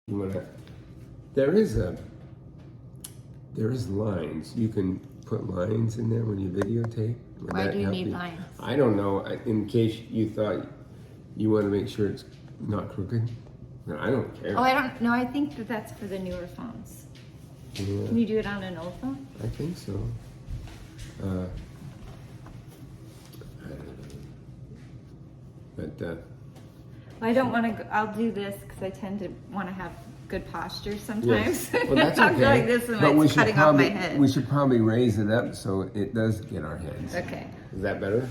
You wanna, there is lines. You can put lines in there when you videotape. Would Why that do you help need lines? I don't know. In case you thought you want to make sure it's not crooked. No, I don't care. Oh, I don't know. I think that's for the newer phones. Yeah, Can you do it on an old phone? I think so. I don't know. But Well, I don't want to. I'll do this because I tend to want to have good posture sometimes. yes. Well, that's I'll okay. go like this and But we it's should cutting off my probably head. we should probably raise it up so it does get our heads. Okay. Is that better?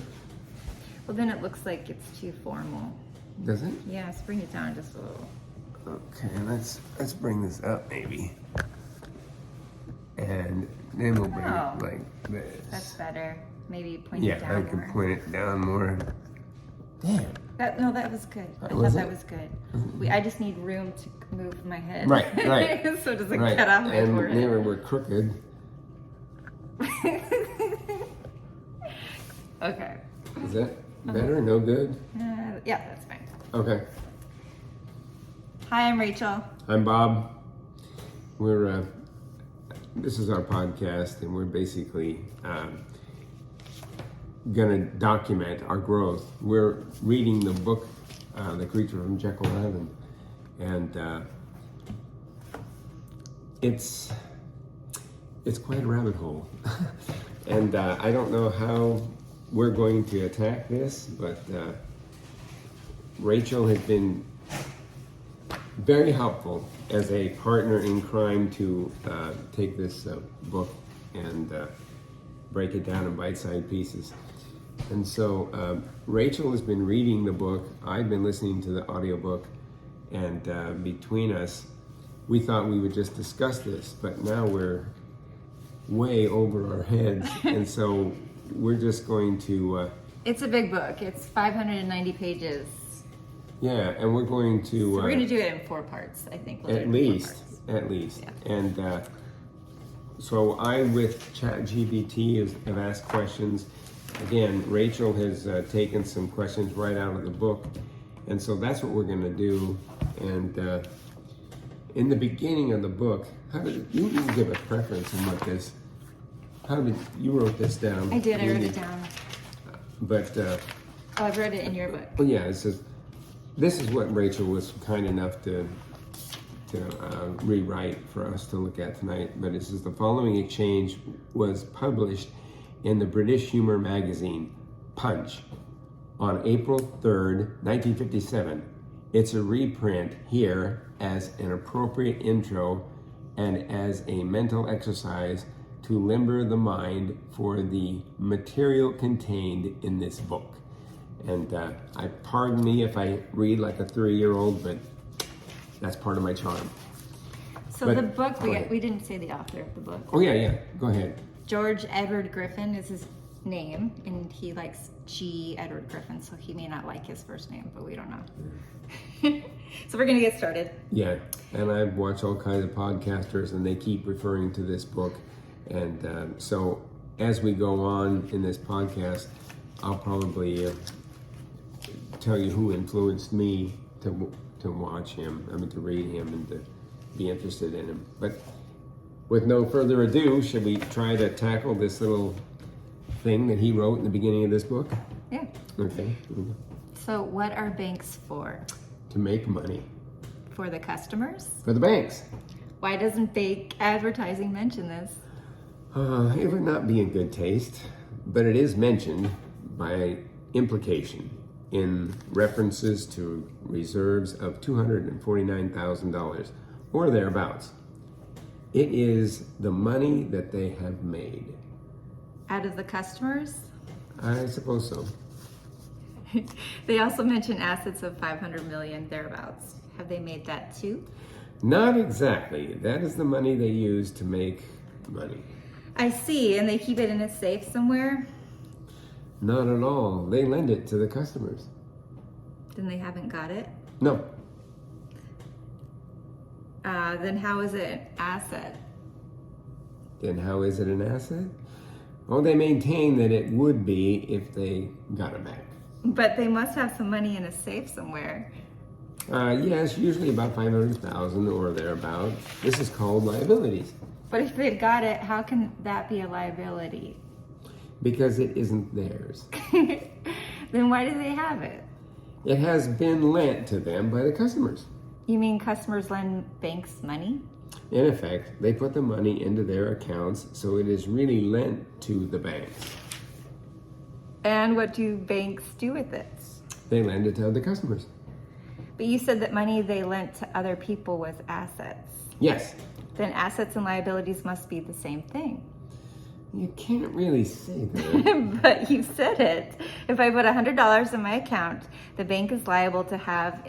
Well, then it looks like it's too formal. Does it? Yeah, let's bring it down just a little. Okay, let's bring this up maybe. And then we'll bring Oh. it like this. That's better. Maybe point Yeah, it down I can more. point it down more. Damn. That was good. I Was thought it? that was good. I just need room to move my head. Right. So it doesn't Right. cut off my And forehead. then we're crooked. Okay. Is that better? No good? Yeah, that's fine. Okay. Hi, I'm Rachel. I'm Bob. We're this is our podcast, and we're basically gonna document our growth. We're reading the book, The Creature from Jekyll Island, and it's quite a rabbit hole. And I don't know how we're going to attack this, but Rachel has been very helpful as a partner in crime to take this book and break it down in bite-sized pieces. And so Rachel has been reading the book. I've been listening to the audiobook, and between us, we thought we would just discuss this, but now we're way over our heads, and so we're just going to It's a big book. It's 590 pages. yeah, and we're going to So we're going to do it in 4 parts, I think. We'll do it at in 4 least parts. Yeah. and so I with ChatGPT have asked questions. Again, Rachel has taken some questions right out of the book, and so that's what we're going to do. And in the beginning of the book, how did you give a preference on what this? How did you wrote this down? I did. I wrote it down. But Oh, I've read it in your book. well, yeah, it says this is what Rachel was kind enough to rewrite for us to look at tonight. But it says the following exchange was published in the British humor magazine Punch on April 3rd, 1957. It's a reprint here as an appropriate intro and as a mental exercise to limber the mind for the material contained in this book. And I pardon me if I read like a 3-year-old, but that's part of my charm. So But- the book, go ahead. we didn't say the author of the book. Oh yeah, go ahead. George Edward Griffin is his name, and he likes G. Edward Griffin, so he may not like his first name, but we don't know. So we're going to get started. Yeah, and I've watched all kinds of podcasters, and they keep referring to this book. And so as we go on in this podcast, I'll probably tell you who influenced me to watch him, to read him, and to be interested in him. But with no further ado, should we try to tackle this little thing that he wrote in the beginning of this book? Yeah. Okay. So what are banks for? To make money. For the customers? For the banks. Why doesn't fake advertising mention this? It would not be in good taste, but it is mentioned by implication in references to reserves of $249,000 or thereabouts. It is the money that they have made. Out of the customers? I suppose so. They also mention assets of 500 million thereabouts. Have they made that too? Not exactly. That is the money they use to make money. I see, and they keep it in a safe somewhere? Not at all. They lend it to the customers. Then they haven't got it? No. Then how is it an asset? Then how is it an asset? Well, they maintain that it would be if they got it back. But they must have some money in a safe somewhere. Yes, usually about 500,000 or thereabout. This is called liabilities But if they've got it, how can that be a liability? because it isn't theirs. Then why do they have it? It has been lent to them by the customers. You mean customers lend banks money? In effect, they put the money into their accounts, so it is really lent to the banks. And what do banks do with it? They lend it to the customers. But you said that money they lent to other people was assets. Yes, Then assets and liabilities must be the same thing. you can't really say that. But you said it. If I put $100 in my account, the bank is liable to have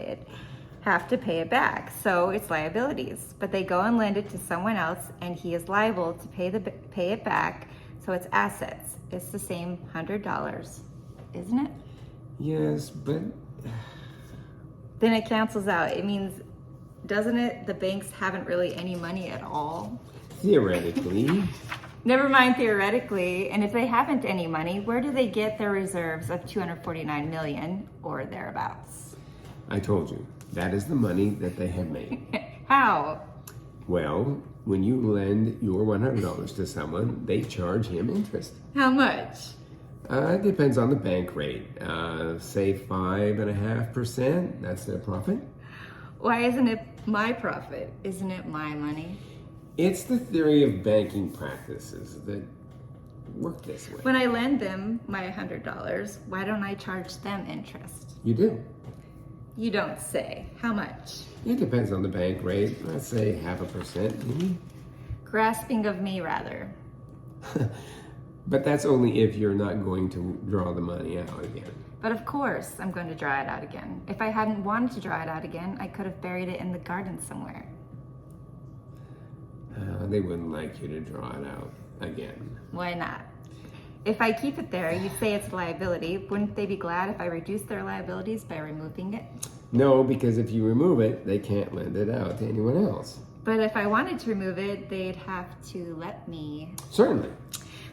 to pay it back. So it's liabilities. But they go and lend it to someone else, and he is liable to pay it back. So it's assets. It's the same $100, isn't it? Yes, but Then it cancels out. It means, doesn't it? The banks haven't really any money at all. theoretically, Never mind theoretically. And if they haven't any money, where do they get their reserves of $249 million or thereabouts? I told you, that is the money that they have made. How? Well, when you lend your $100 to someone, they charge him interest. How much? It depends on the bank rate. Say 5.5%, that's their profit. Why isn't it my profit? Isn't it my money? It's the theory of banking practices that work this way. When I lend them my $100, why don't I charge them interest? You do. You don't say. How much? It depends on the bank rate. Let's say 0.5%, maybe. Grasping of me, rather. But that's only if you're not going to draw the money out again. But of course, I'm going to draw it out again. If I hadn't wanted to draw it out again, I could have buried it in the garden somewhere. They wouldn't like you to draw it out again. Why not? If I keep it there, you say it's a liability. Wouldn't they be glad if I reduced their liabilities by removing it? No, because if you remove it, they can't lend it out to anyone else. But if I wanted to remove it, they'd have to let me. Certainly.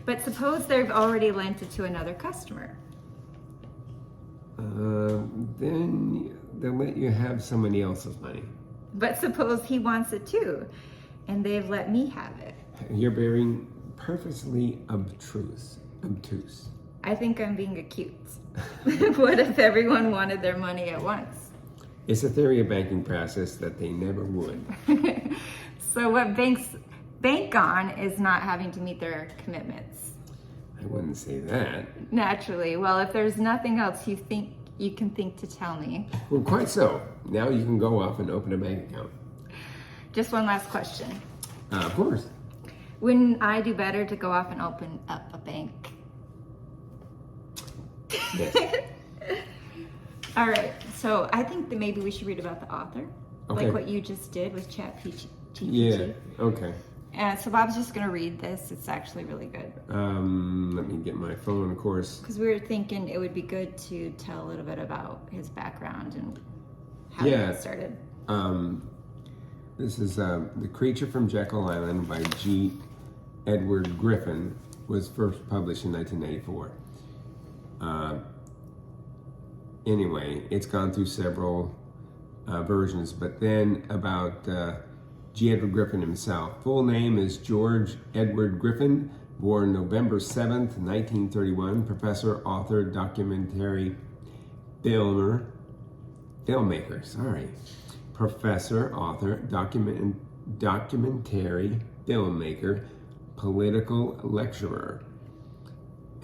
But suppose they've already lent it to another customer. Then they'll let you have somebody else's money. But suppose he wants it too, and they've let me have it. You're being purposely obtuse. I think I'm being acute. What if everyone wanted their money at once? It's a theory of banking practice that they never would. So what banks bank on is not having to meet their commitments. I wouldn't say that. Naturally. Well, if there's nothing else you can think to tell me. Well, quite so. Now you can go off and open a bank account. Just one last question. Of course. Wouldn't I do better to go off and open up a bank? Yes. All right. So I think that maybe we should read about the author. Okay. Like what you just did with ChatGPT. Yeah. Okay. So Bob's just going to read this. It's actually really good. Let me get my phone, of course. Because we were thinking it would be good to tell a little bit about his background and how he Yeah. got started. This is The Creature from Jekyll Island by G. Edward Griffin, was first published in 1994. Anyway, it's gone through several versions, but then about G. Edward Griffin himself. Full name is George Edward Griffin, born November 7th, 1931, professor, author, documentary filmmaker, professor, author, documentary filmmaker, political lecturer.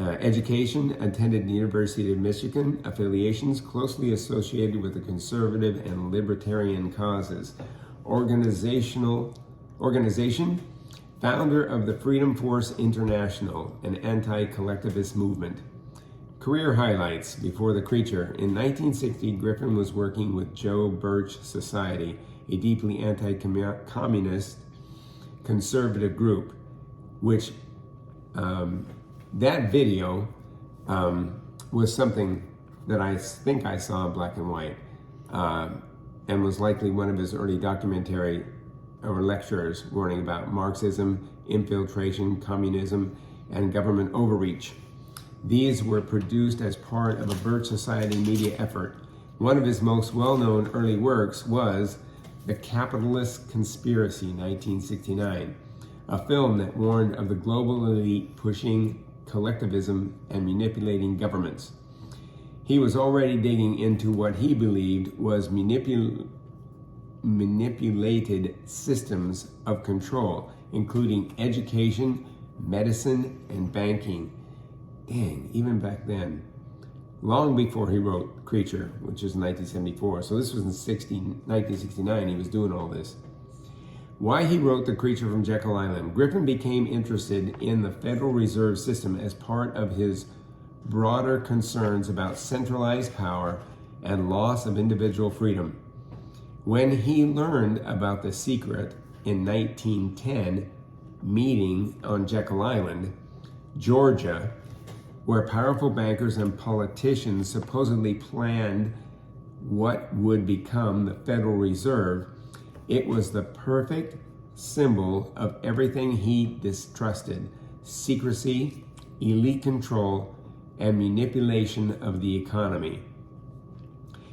Education, attended the University of Michigan. Affiliations, closely associated with the conservative and libertarian causes. Organization, founder of the Freedom Force International, an anti-collectivist movement. Career highlights before The Creature. In 1960, Griffin was working with Joe Birch Society, a deeply anti-communist conservative group, which that video was something that I think I saw in black and white, and was likely one of his early documentary or lectures warning about Marxism, infiltration, communism, and government overreach. These were produced as part of a Birch Society media effort, One of his most well-known early works was The Capitalist Conspiracy, 1969, a film that warned of the global elite pushing collectivism and manipulating governments. He was already digging into what he believed was manipulated systems of control, including education, medicine, and banking. Dang, even back then. Long before he wrote Creature, which is 1974. So this was in 1969, he was doing all this. Why he wrote The Creature from Jekyll Island. Griffin became interested in the Federal Reserve System as part of his broader concerns about centralized power and loss of individual freedom. When he learned about the secret in 1910 meeting on Jekyll Island, Georgia, where powerful bankers and politicians supposedly planned what would become the Federal Reserve, it was the perfect symbol of everything he distrusted: secrecy, elite control, and manipulation of the economy.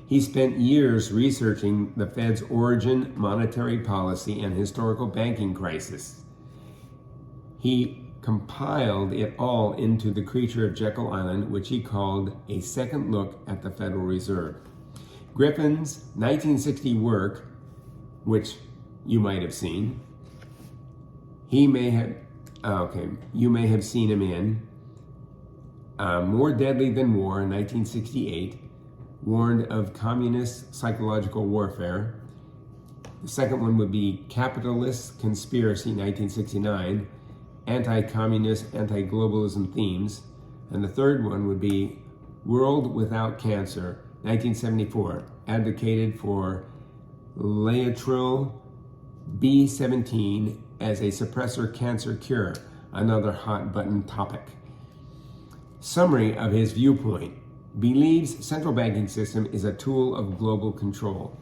He spent years researching the Fed's origin, monetary policy, and historical banking crisis. He compiled it all into The Creature of Jekyll Island, which he called A Second Look at the Federal Reserve. Griffin's 1960 work, which you might have seen, you may have seen him in More Deadly Than War in 1968, warned of communist psychological warfare. The second one would be Capitalist Conspiracy, 1969, anti-communist, anti-globalism themes. And the third one would be World Without Cancer, 1974, advocated for Laetrile B17 as a suppressor cancer cure, another hot button topic. Summary of his viewpoint: believes central banking system is a tool of global control.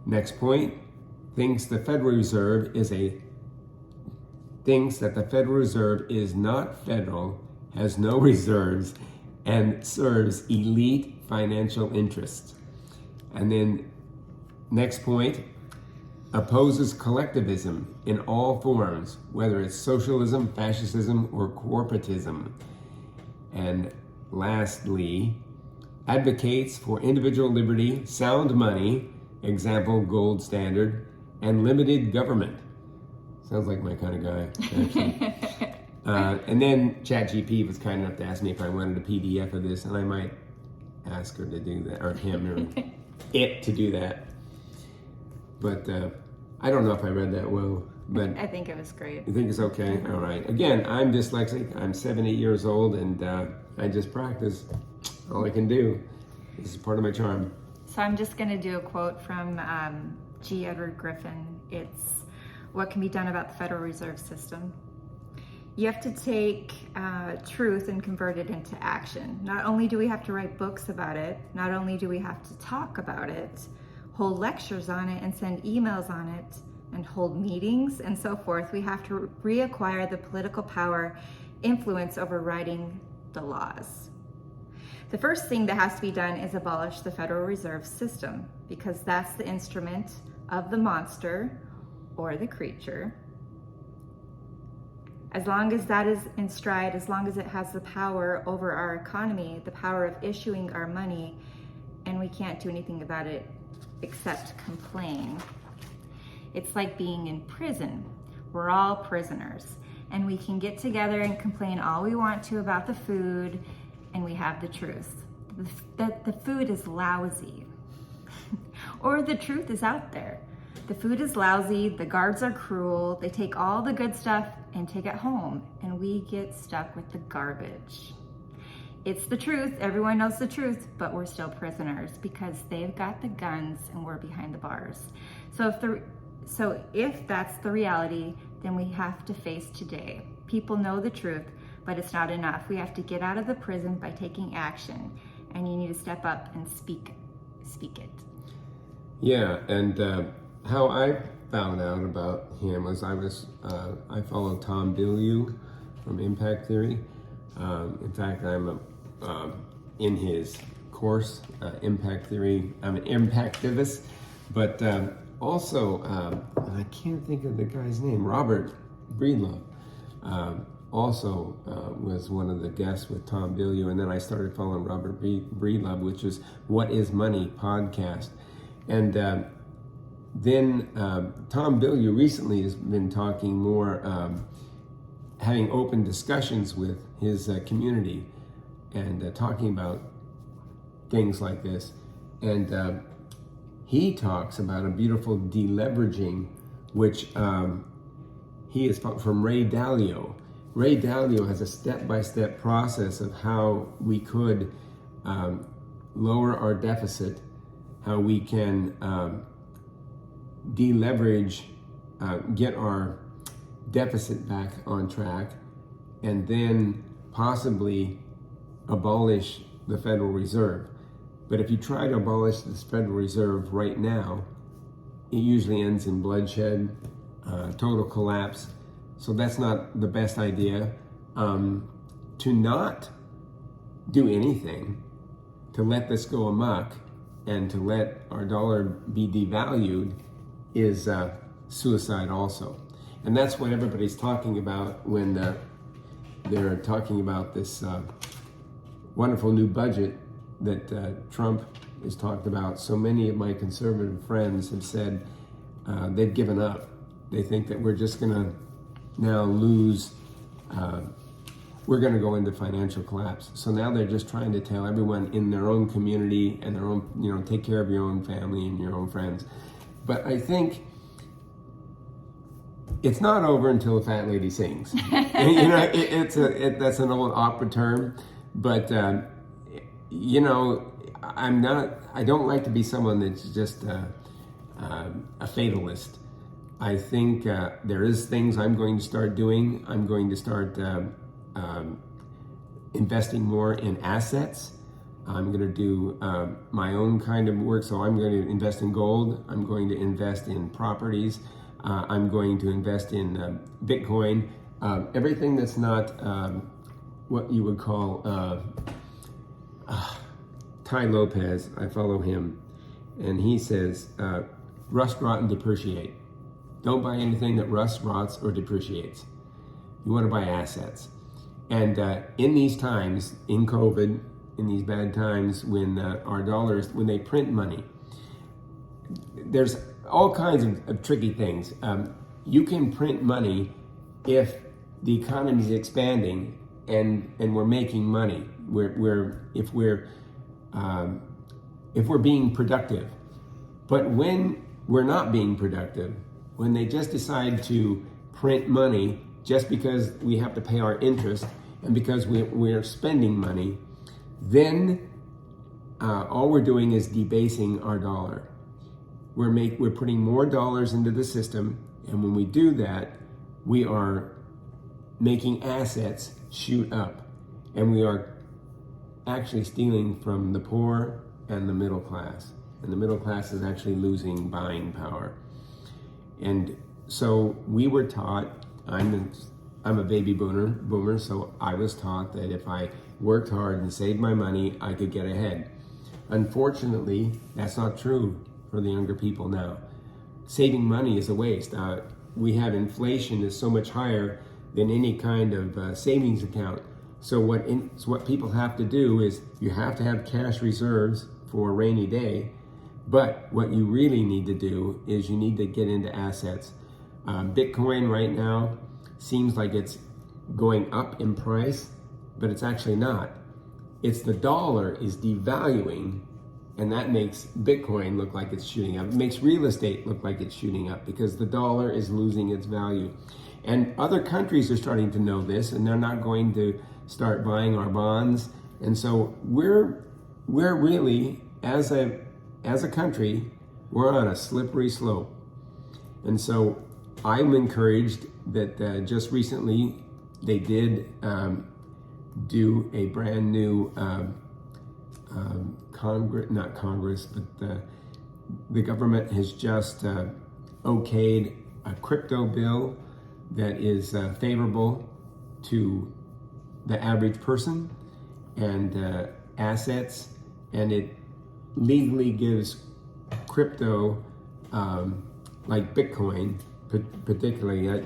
Next point: thinks that the Federal Reserve is not federal, has no reserves, and serves elite financial interests. And then next point: opposes collectivism in all forms, whether it's socialism, fascism, or corporatism. And lastly, advocates for individual liberty, sound money, example, gold standard, and limited government. Sounds like my kind of guy, actually. And then ChatGPT was kind enough to ask me if I wanted a PDF of this, and I might ask her to do that, or him, or it to do that. But I don't know if I read that well, but I think it was great. You think it's okay? All right. Again, I'm dyslexic. I'm 7, 8 years old, and I just practice. All I can do. This is part of my charm. So I'm just going to do a quote from G. Edward Griffin. It's what can be done about the Federal Reserve System. You have to take truth and convert it into action. Not only do we have to write books about it, not only do we have to talk about it, hold lectures on it and send emails on it, and hold meetings and so forth, we have to reacquire the political power, influence over writing the laws. The first thing that has to be done is abolish the Federal Reserve System, because that's the instrument of the monster or the creature. As long as that is in stride, as long as it has the power over our economy, the power of issuing our money, and we can't do anything about it except complain. It's like being in prison. We're all prisoners, and we can get together and complain all we want to about the food, and we have the truth. The food is lousy. Or the truth is out there. The food is lousy, the guards are cruel, they take all the good stuff and take it home, and we get stuck with the garbage. It's the truth, everyone knows the truth, but we're still prisoners because they've got the guns and we're behind the bars. So if that's the reality, then we have to face today. People know the truth, but it's not enough. We have to get out of the prison by taking action, and you need to step up and speak it. Yeah, and how I found out about him was I followed Tom Bilyeu from Impact Theory. In fact, I'm in his course, impact theory. I'm an impactivist, but also, I can't think of the guy's name, Robert Breedlove. Also was one of the guests with Tom Bilyeu, and then I started following Robert Breedlove, which is What is Money podcast. And then Tom Bilyeu recently has been talking more, having open discussions with his community and talking about things like this. And he talks about a beautiful deleveraging, which he is from Ray Dalio. Ray Dalio has a step-by-step process of how we could lower our deficit, how we can deleverage, get our deficit back on track, and then possibly abolish the Federal Reserve. But if you try to abolish this Federal Reserve right now, it usually ends in bloodshed, total collapse. So that's not the best idea. To not do anything, to let this go amok, and to let our dollar be devalued is suicide also. And that's what everybody's talking about when they're talking about this wonderful new budget that Trump has talked about. So many of my conservative friends have said they've given up. They think that we're just gonna now lose, we're gonna go into financial collapse. So now they're just trying to tell everyone in their own community and their own, take care of your own family and your own friends. But I think it's not over until the fat lady sings. And, that's an old opera term, but I don't like to be someone that's just a fatalist. I think there is things I'm going to start doing. I'm going to start investing more in assets. I'm going to do my own kind of work. So I'm going to invest in gold. I'm going to invest in properties. I'm going to invest in Bitcoin. Everything that's not what you would call Ty Lopez. I follow him, and he says rust, rot, and depreciate. Don't buy anything that rusts, rots, or depreciates. You want to buy assets. And in these times, in COVID, in these bad times, when our dollars, when they print money, there's all kinds of tricky things. You can print money if the economy is expanding and we're making money. If we're being productive. But when we're not being productive, when they just decide to print money just because we have to pay our interest and because we're spending money, then all we're doing is debasing our dollar. We're putting more dollars into the system, and when we do that, we are making assets shoot up, and we are actually stealing from the poor and the middle class. And the middle class is actually losing buying power. And so we were taught, I'm a baby boomer, so I was taught that if I worked hard and saved my money, I could get ahead. Unfortunately, that's not true for the younger people now. Saving money is a waste. We have inflation is so much higher than any kind of savings account. So what people have to do is you have to have cash reserves for a rainy day. But what you really need to do is you need to get into assets. Bitcoin right now seems like it's going up in price, but it's actually not. It's the dollar is devaluing, and that makes Bitcoin look like it's shooting up. It makes real estate look like it's shooting up because the dollar is losing its value. And other countries are starting to know this, and they're not going to start buying our bonds. And so we're really, as a country, we're on a slippery slope. And so I'm encouraged that just recently they did do a brand new the government has just okayed a crypto bill that is favorable to the average person and assets and it legally gives crypto, like Bitcoin, particularly,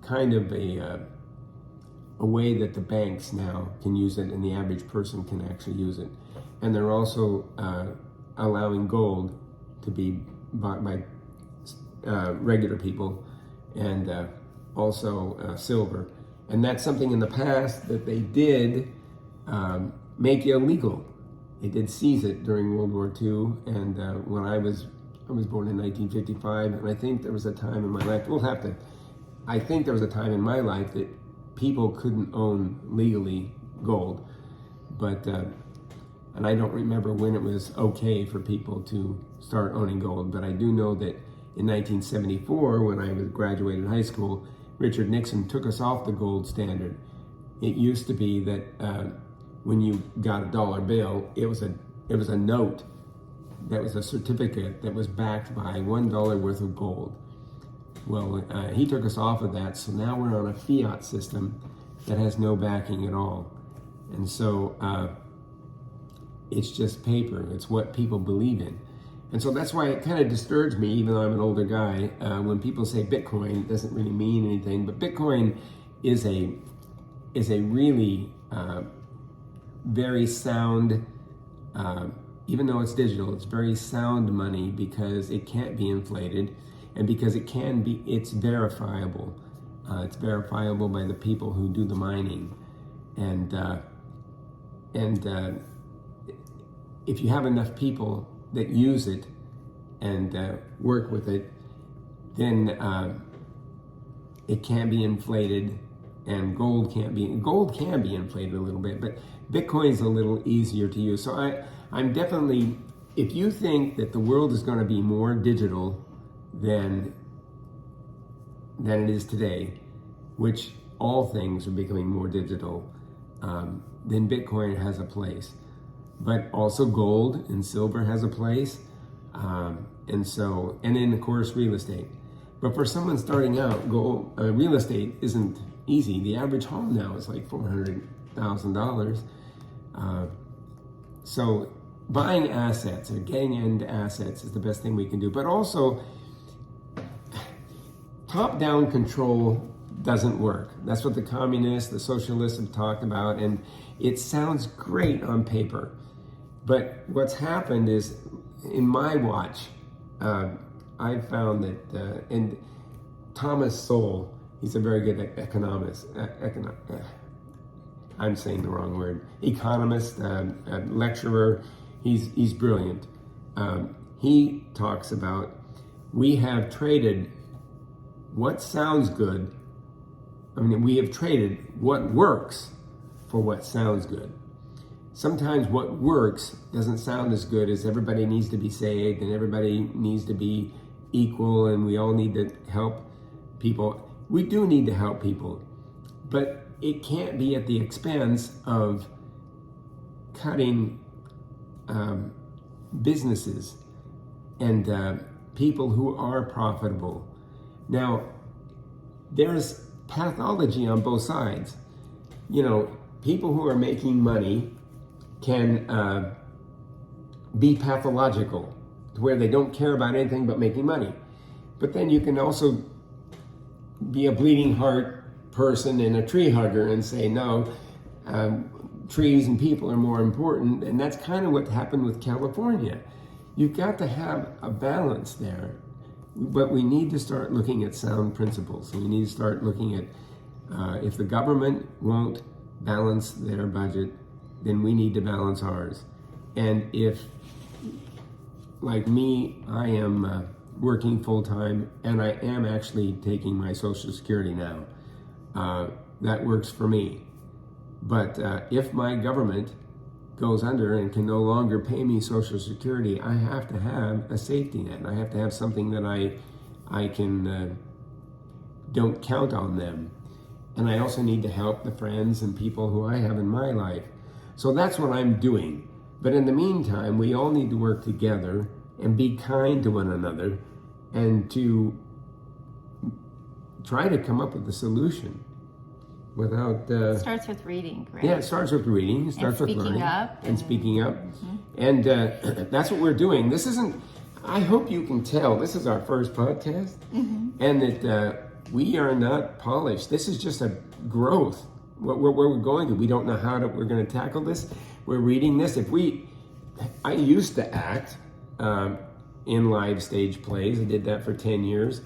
kind of a way that the banks now can use it and the average person can actually use it. And they're also allowing gold to be bought by regular people, and also silver. And that's something in the past that they did make illegal. They did seize it during World War II, and when I was born in 1955, and I think there was a time in my life, I think there was a time in my life that people couldn't own legally gold, but, and I don't remember when it was okay for people to start owning gold, but I do know that in 1974, when I graduated high school, Richard Nixon took us off the gold standard. It used to be that when you got a dollar bill, it was a note that was a certificate that was backed by $1 worth of gold. Well, he took us off of that, so now we're on a fiat system that has no backing at all. And so it's just paper. It's what people believe in. And so that's why it kind of disturbs me, even though I'm an older guy, when people say Bitcoin. It doesn't really mean anything, but Bitcoin is a really very sound, even though it's digital, it's very sound money because it can't be inflated, and because it's verifiable. It's verifiable by the people who do the mining, and if you have enough people that use it and work with it, then it can be inflated, and gold can be inflated a little bit, but Bitcoin's a little easier to use. So I'm definitely, if you think that the world is going to be more digital than it is today, which all things are becoming more digital, then Bitcoin has a place. But also gold and silver has a place, and then of course real estate. But for someone starting out, real estate isn't easy. The average home now is like $400,000. So buying assets or getting into assets is the best thing we can do. But also, top-down control doesn't work. That's what the communists, the socialists have talked about, and it sounds great on paper. But what's happened is, in my watch, I've found that, and Thomas Sowell, he's a very good economist, I'm saying the wrong word, economist, lecturer, he's brilliant. He talks about, we have traded what sounds good, we have traded what works for what sounds good. Sometimes what works doesn't sound as good as everybody needs to be saved and everybody needs to be equal and we all need to help people. We do need to help people, but it can't be at the expense of cutting businesses and people who are profitable. Now, there's pathology on both sides. People who are making money can be pathological to where they don't care about anything but making money. But then you can also be a bleeding heart person and a tree hugger and say, no, trees and people are more important. And that's kind of what happened with California. You've got to have a balance there. But we need to start looking at sound principles. We need to start looking at if the government won't balance their budget, then we need to balance ours. And if, like me, I am working full-time and I am actually taking my Social Security now, that works for me. But if my government goes under and can no longer pay me Social Security, I have to have a safety net. I have to have something that I can, don't count on them. And I also need to help the friends and people who I have in my life. So that's what I'm doing. But in the meantime, we all need to work together and be kind to one another and to try to come up with a solution. without. Starts with reading, right? Yeah, it starts with reading. It starts with learning and speaking up, and that's what we're doing. This isn't. I hope you can tell. This is our first podcast, and that we are not polished. This is just a growth. Where we're going to. We don't know how we're going to tackle this. We're reading this. I used to act in live stage plays. I did that for 10 years,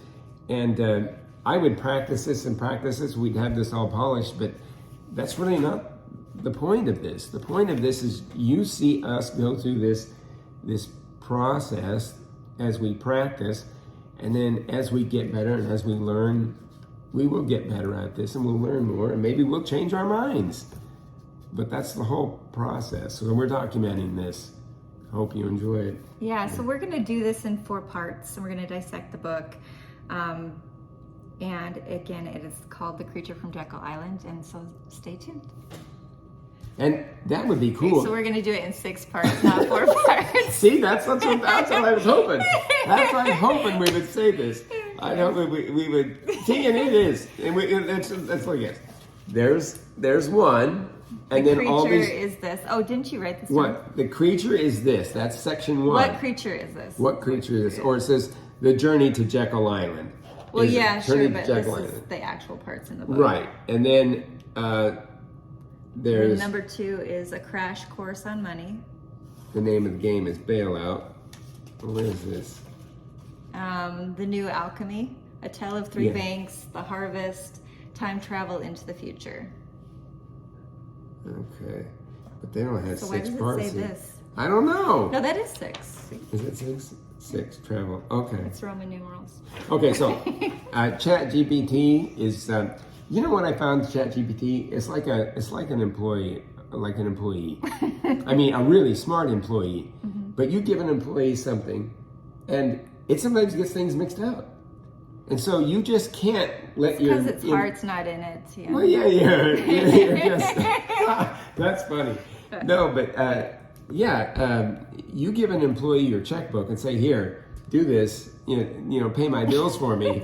and I would practice this and practice this. We'd have this all polished, but that's really not the point of this. The point of this is you see us go through this process as we practice, and then as we get better and as we learn, we will get better at this and we'll learn more, and maybe we'll change our minds. But that's the whole process. So we're documenting this. I hope you enjoy it. Yeah, so we're going to do this in 4 parts, and we're going to dissect the book. And again, it is called The Creature from Jekyll Island, and so stay tuned. And that would be cool. So we're going to do it in 6 parts, not 4 parts. See, that's what I was hoping. That's what I'm hoping we would say this. I know we would. See, and it is. And that's what it is. There's one. And then all these. The creature is this. Oh, didn't you write this down? What? The creature is this. That's section 1. What creature is this? What creature is this? Or it says the journey to Jekyll Island. Well, yeah, sure, but this Island. is the actual parts in the book. Right. And then there's. And number 2 is A Crash Course on Money. The name of the game is Bailout. What is this? The New Alchemy, A Tale of Three Banks, The Harvest, Time Travel into the Future. Okay, but they don't have So 6 why does parts. it say this? I don't know. No, that is 6. Is it 6? 6 travel. Okay. It's Roman numerals. Okay, so ChatGPT is. You know what I found? ChatGPT. It's like an employee. I mean, a really smart employee. But you give an employee something, and it sometimes gets things mixed up. And so you just can't let your... Because its heart's not in it. Yeah. Well, yeah. That's funny. No, but you give an employee your checkbook and say, here, do this, pay my bills for me.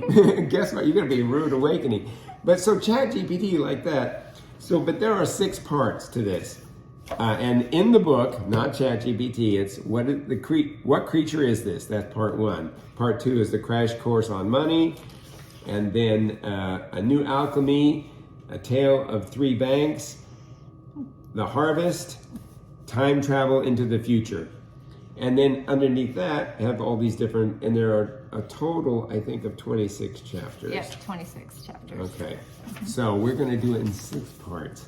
Guess what? You're going to be a rude awakening. But so ChatGPT like that. So, but there are 6 parts to this. And in the book, not ChatGPT, it's what creature is this? That's part 1. Part 2 is the crash course on money, and then a new alchemy, a tale of 3 banks, the harvest, time travel into the future, and then underneath that I have all these different, and there are a total, I think, of 26 chapters. Yes, 26 chapters. Okay, so we're going to do it in 6 parts.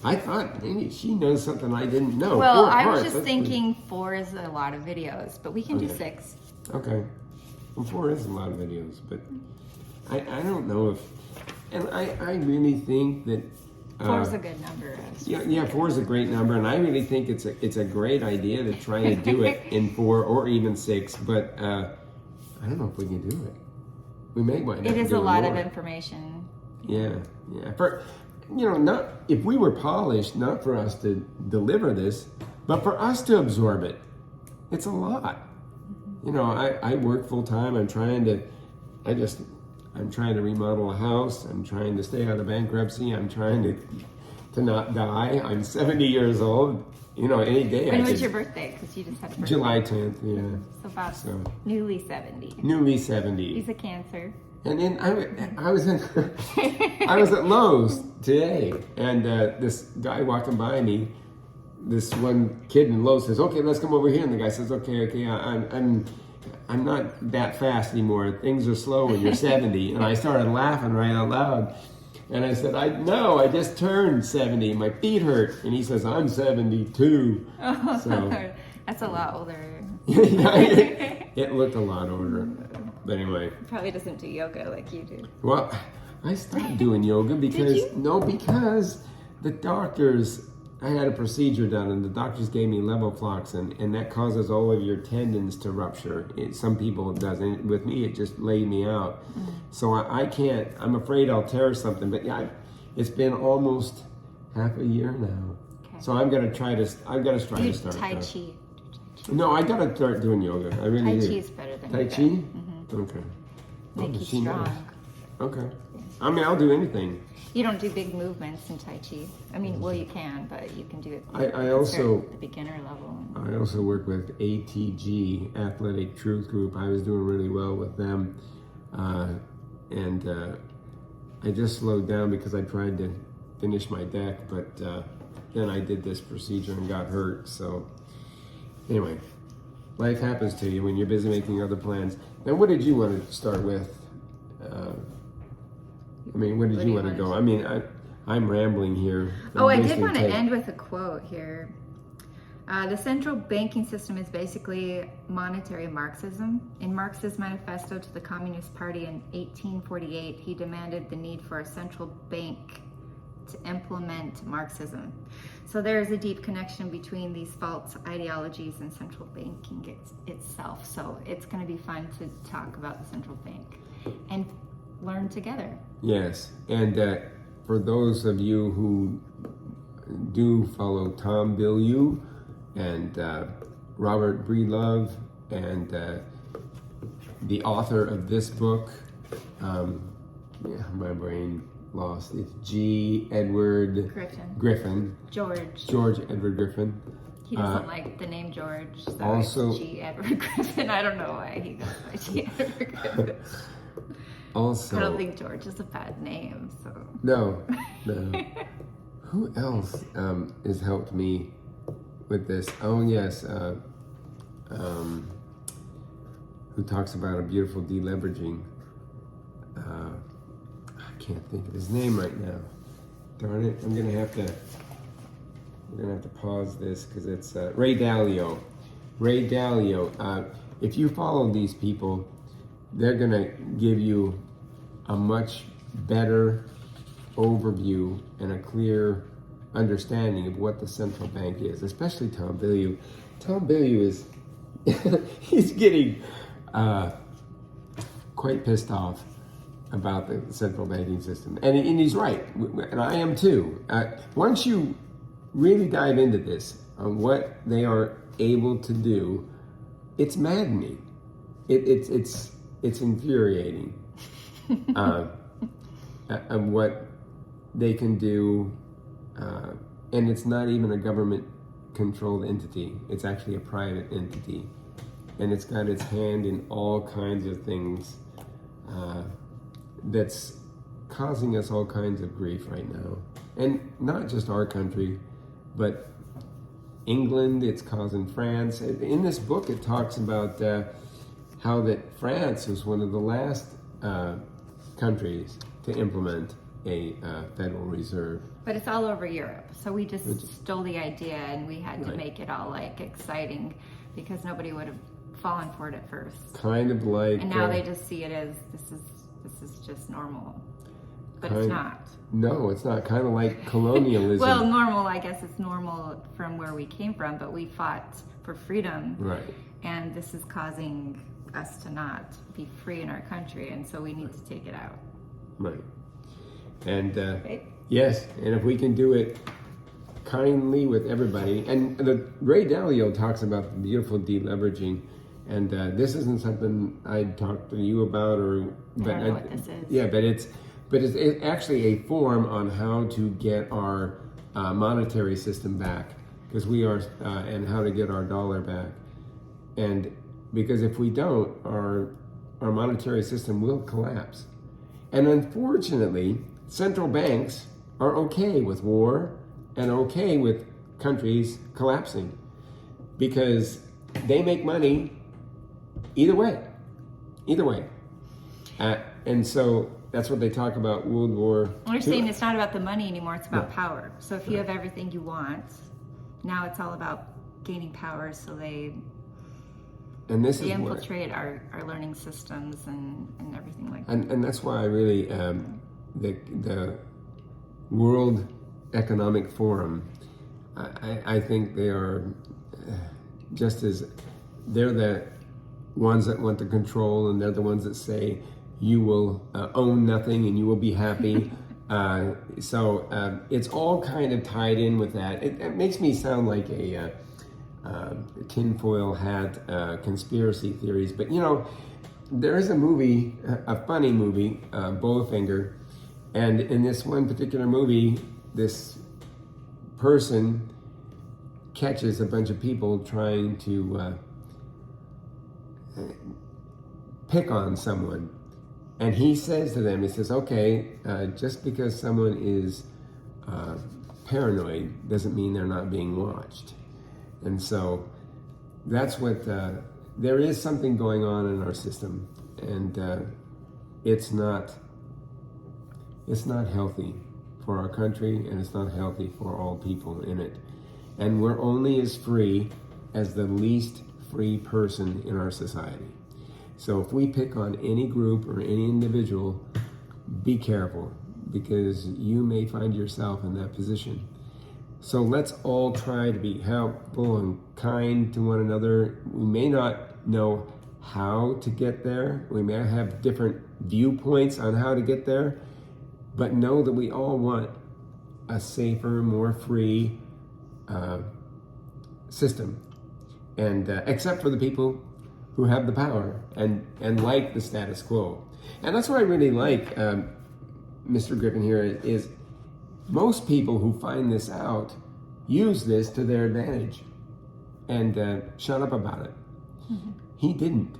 I thought maybe she knows something I didn't know. Well, 4 I parts. was just thinking 4 is a lot of videos, but we can do 6. Okay. Well, 4 is a lot of videos, but I don't know if, and I really think that 4 is a good number. Yeah, 4 is a great number, and I really think it's a great idea to try to do it in 4 or even 6. But I don't know if we can do it. We may wind up It is a doing lot more. of information. Yeah. For not if we were polished, not for us to deliver this, but for us to absorb it. It's a lot. I work full time. I'm trying to remodel a house. I'm trying to stay out of bankruptcy. I'm trying to not die. I'm 70 years old. Any day. When was your birthday? Because you just had a birthday. July 10th, yeah. So newly 70. Newly 70. He's a Cancer. And then I was at Lowe's today, and this guy walking by me, this one kid in Lowe's says, "Okay, let's come over here." And the guy says, "Okay, I'm not that fast anymore. Things are slow when you're 70." And I started laughing right out loud. And I said, I just turned 70. My feet hurt. And he says, "I'm 72. Oh, so, that's a lot older. It looked a lot older. But anyway. Probably doesn't do yoga like you do. Well, I stopped doing yoga because because the doctors, I had a procedure done and the doctors gave me levofloxacin, and that causes all of your tendons to rupture. Some people it doesn't. With me, it just laid me out. So I can't. I'm afraid I'll tear something. But yeah, it's been almost half a year now. Okay. So I'm gonna try to. I've got to try to start. Tai Chi. No, I gotta start doing yoga. I really do. Tai Chi is better than Tai yoga. Chi. Okay. Make you strong. Okay. Yes. I mean, I'll do anything. You don't do big movements in Tai Chi. I mean, well, you can, but you can do it. I also at the beginner level. I also work with ATG, Athletic Truth Group. I was doing really well with them, and I just slowed down because I tried to finish my deck, but then I did this procedure and got hurt. So anyway, life happens to you when you're busy making other plans. Now, what did you want to start with? I mean, where did you want to go? I mean, I'm rambling here. Oh, I did want to end with a quote here. The central banking system is basically monetary Marxism. In Marx's manifesto to the Communist Party in 1848, he demanded the need for a central bank to implement Marxism. So there is a deep connection between these false ideologies and central banking itself. So it's going to be fun to talk about the central bank and learn together. Yes, and for those of you who do follow Tom Bilyeu and Robert Breedlove and the author of this book, my brain lost. It's G. Edward Griffin. George Edward Griffin. He doesn't like the name George, so also, it's G. Edward Griffin. I don't know why he goes by G. Edward Griffin. Also, I don't think George is a bad name, so. No. Who else has helped me with this? Oh, yes. Who talks about a beautiful deleveraging. I can't think of his name right now. Darn it! We're gonna have to pause this because it's Ray Dalio. Ray Dalio. If you follow these people, they're gonna give you a much better overview and a clear understanding of what the central bank is, especially Tom Bilyeu. Tom Bilyeu is he's getting quite pissed off about the central banking system, and he's right, and I am too. Once you really dive into this, on what they are able to do, it's maddening. It's infuriating. Of what they can do, and it's not even a government-controlled entity. It's actually a private entity, and it's got its hand in all kinds of things that's causing us all kinds of grief right now. And not just our country, but England, it's causing France. In this book, it talks about how that France was one of the last countries to implement a Federal Reserve. But it's all over Europe, so we just stole the idea and we had to make it all like exciting because nobody would have fallen for it at first. Kind of like, and now they just see it as this is just normal, but it's not. No, it's not. Kind of like colonialism. Well, normal. I guess it's normal from where we came from, but we fought for freedom, right? And this is causing us to not be free in our country, and so we need to take it out. Right. And yes, and if we can do it kindly with everybody, and Ray Dalio talks about the beautiful deleveraging, and this isn't something I'd talk to you about, but I don't know what this is. Yeah, but it's actually a form on how to get our monetary system back, because we are, and how to get our dollar back, and because if we don't, our monetary system will collapse. And unfortunately, central banks are okay with war and okay with countries collapsing because they make money either way. And so that's what they talk about World War II. They're saying it's not about the money anymore, it's about power. So if you have everything you want, now it's all about gaining power, so they infiltrate our learning systems and everything like that. And that's why I really, the World Economic Forum, I think they are just as, they're the ones that want the control, and they're the ones that say you will own nothing and you will be happy. So it's all kind of tied in with that. It makes me sound like a tinfoil hat conspiracy theories, but you know, there is a movie, a funny movie, Bowfinger, And in this one particular movie, this person catches a bunch of people trying to pick on someone. And he says to them, he says, okay, just because someone is paranoid doesn't mean they're not being watched. And so that's what, there is something going on in our system, and it's not healthy for our country, and it's not healthy for all people in it. And we're only as free as the least free person in our society. So if we pick on any group or any individual, be careful, because you may find yourself in that position. So let's all try to be helpful and kind to one another. We may not know how to get there. We may have different viewpoints on how to get there, but know that we all want a safer, more free system. And except for the people who have the power and like the status quo. And that's what I really like, Mr. Griffin here, is most people who find this out use this to their advantage and shut up about it. Mm-hmm. He didn't.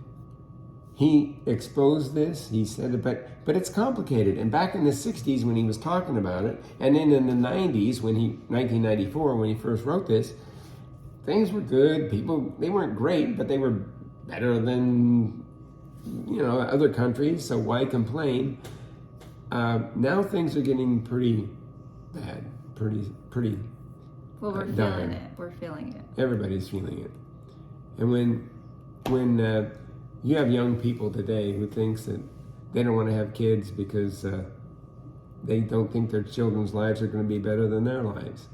He exposed this, he said it, but it's complicated. And back in the 60s when he was talking about it, and then in the 90s, 1994, when he first wrote this, things were good. People, they weren't great, but they were better than, other countries, so why complain? Now things are getting pretty bad, pretty. Well, we're feeling it. We're feeling it. Everybody's feeling it. And when you have young people today who thinks that they don't want to have kids because they don't think their children's lives are going to be better than their lives,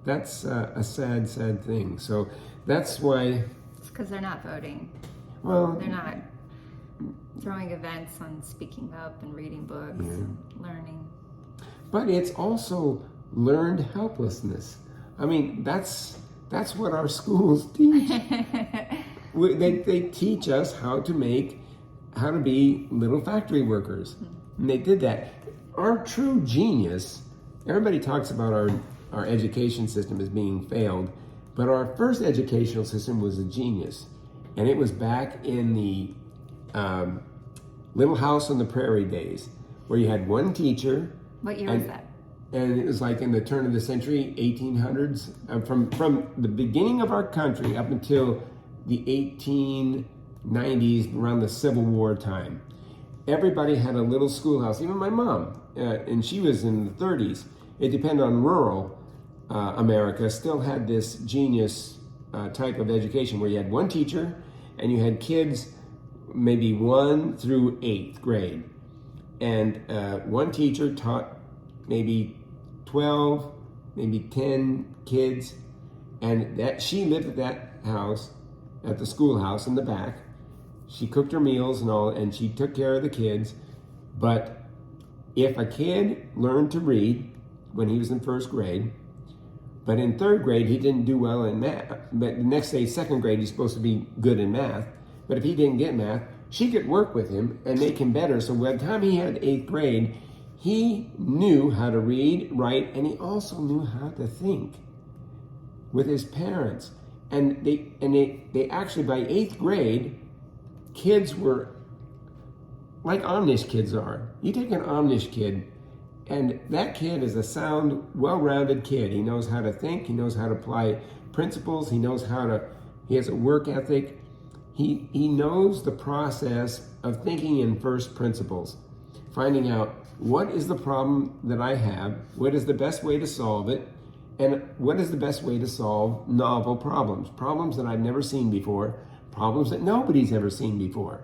that's a sad, sad thing. So that's why. It's because they're not voting. Well, they're not throwing events on speaking up and reading books and learning. But it's also learned helplessness. I mean, that's what our schools teach. They teach us how to be little factory workers. And they did that. Our true genius, everybody talks about our education system as being failed, but our first educational system was a genius. And it was back in the Little House on the Prairie days, where you had one teacher. What year was that? And it was like in the turn of the century, 1800s, from the beginning of our country up until the 1890s, around the Civil War time. Everybody had a little schoolhouse, even my mom, and she was in the 30s. It depended on rural America, still had this genius type of education where you had one teacher and you had kids maybe 1 through 8th grade. And one teacher taught maybe 12, maybe 10 kids, and that she lived at that house, at the schoolhouse in the back. She cooked her meals and all, and she took care of the kids. But if a kid learned to read when he was in 1st grade, but in 3rd grade he didn't do well in math, but the next day, 2nd grade, he's supposed to be good in math, but if he didn't get math, she could work with him and make him better. So by the time he had 8th grade, he knew how to read, write, and he also knew how to think with his parents. And they actually, by 8th grade, kids were like Amish kids are. You take an Amish kid, and that kid is a sound, well-rounded kid. He knows how to think. He knows how to apply principles. He has a work ethic. He knows the process of thinking in first principles, finding out what is the problem that I have, what is the best way to solve it, and what is the best way to solve novel problems that I've never seen before, problems that nobody's ever seen before.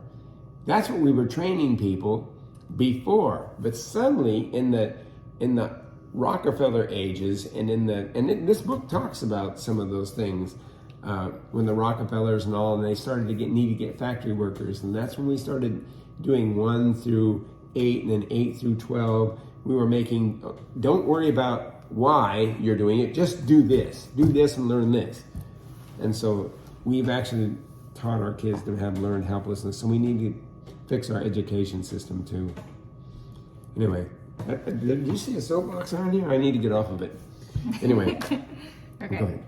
That's what we were training people before. But suddenly in the Rockefeller ages, and this book talks about some of those things, when the Rockefellers and all, and they started to need to get factory workers, and that's when we started doing 1 through 8 and then 8 through 12. We were making, don't worry about why you're doing it, just do this and learn this. And so we've actually taught our kids to have learned helplessness, so we need to fix our education system too. Anyway, Did you see a soapbox on here? I need to get off of it. Anyway, Okay. go ahead.